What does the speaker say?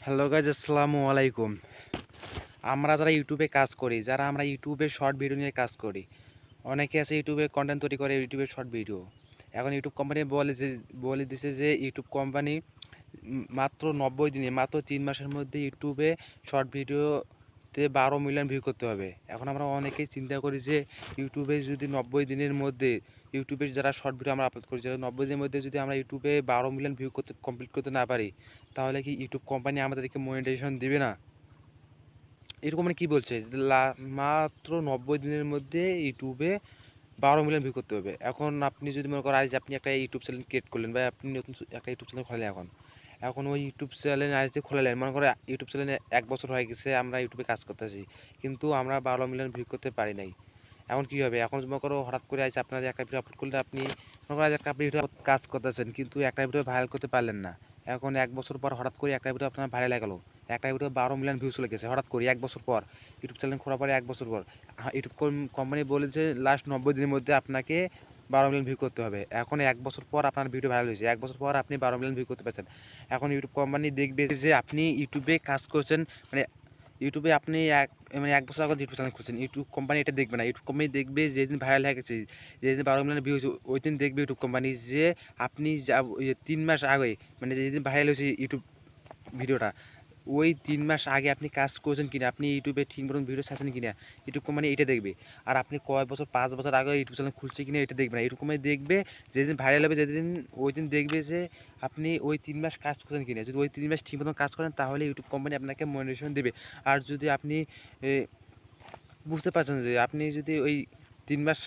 Hello guys, আসসালামু আলাইকুম। আমরা যারা ইউটিউবে কাজ করি, আমরা ইউটিউবে শর্ট ভিডিও নিয়ে কাজ করি, অনেকে আছে ইউটিউবে কন্টেন্ট তৈরি করে, ইউটিউবে শর্ট ভিডিও। এখন ইউটিউব কোম্পানি বলে দিছে যে ইউটিউব কোম্পানি মাত্র 90 দিনে, মাত্র 3 মাসের মধ্যে ইউটিউবে শর্ট ভিডিওতে 12 মিলিয়ন ভিউ করতে হবে। এখন আমরা অনেকেই চিন্তা করি যে ইউটিউবে যদি 90 দিনের মধ্যে ইউটিউবে যারা শর্ট ভিডিও আমরা আপলোড করি, যারা 90 দিনের মধ্যে যদি আমরা ইউটিউবে 12 মিলিয়ন ভিউ কমপ্লিট করতে না পারি, তাহলে কি ইউটিউব কোম্পানি আমাদেরকে মনিটাইজেশন দিবে না? এরকম মানে কি বলছে যে মাত্র 90 দিনের মধ্যে ইউটিউবে 12 মিলিয়ন ভিউ করতে হবে। এখন আপনি যদি মনে করেন আজ আপনি একটা ইউটিউব চ্যানেল ক্রিয়েট করলেন, বা আপনি নতুন একটা ইউটিউব চ্যানেল খোলেন, এখন ওই ইউটিউব চ্যানেল আজ যে খোলালেন, মনে করে ইউটিউব চ্যানেলে 1 বছর হয়ে গেছে আমরা ইউটিউবে কাজ করতেছি, কিন্তু আমরা 12 মিলিয়ন ভিউ করতে পারি নাই। এখন কী হবে? এখন মনে করো হঠাৎ করে আজ আপনার একটা ভিডিও আপলোড করলে, আপনি মনে করেন একটা ভিডিও কাজ করতেছেন, কিন্তু একটা ভিডিও ভাইরাল করতে পারলেন না। এখন 1 বছর পর হঠাৎ করে একটা ভিডিও আপনার ভাইরাল হয়ে গেল, একটা ভিডিও 12 মিলিয়ন ভিউ চলে গেছে হঠাৎ করে 1 বছর পর, ইউটিউব চ্যানেল খোলার পরে 1 বছর পর। ইউটিউব কোম্পানি বলেছে লাস্ট 90 দিনের মধ্যে আপনাকে 12 মিলিয়ন ভিউ করতে হবে। এখন 1 বছর পর আপনার ভিডিও ভাইরাল হয়েছে, 1 বছর পর আপনি 12 মিলিয়ন ভিউ করতে পারছেন। এখন ইউটিউব কোম্পানি দেখবে যে আপনি ইউটিউবে কাজ করছেন, মানে ইউটিউবে আপনি মানে 1 বছর আগে ইউটিউব চ্যানেল খুলছেন, ইউটিউব কোম্পানি এটা দেখবে না। ইউটিউব কোম্পানি দেখবে যেদিন ভাইরাল হয়ে গেছে, যেদিন 12 মিলিয়ন ভিউ হয়েছে, ওই দিন দেখবে ইউটিউব কোম্পানি যে আপনি 3 মাস আগে, মানে যেদিন ভাইরাল হয়েছে ইউটিউব ভিডিওটা, ওই 3 মাস আগে আপনি কাজ করছেন কিনা, আপনি ইউটিউবে ঠিক মতন ভিডিও ছাড়ছেন কিনা, ইউটিউব কোম্পানি এটা দেখবে। আর আপনি কয় বছর, 5 বছর আগে ইউটিউব চ্যানেল খুলছে কিনা এটা দেখবে না। ইউটিউব কোম্পানি দেখবে যেদিন ভাইরাল হবে, যেদিন ওই দিন দেখবে যে আপনি ওই 3 মাস কাজ করছেন কিনা। যদি ওই 3 মাস ঠিক মতন কাজ করেন, তাহলে ইউটিউব কোম্পানি আপনাকে মনিটাইজেশন দেবে। আর যদি আপনি বুঝতে পারছেন যে আপনি যদি ওই 3 মাস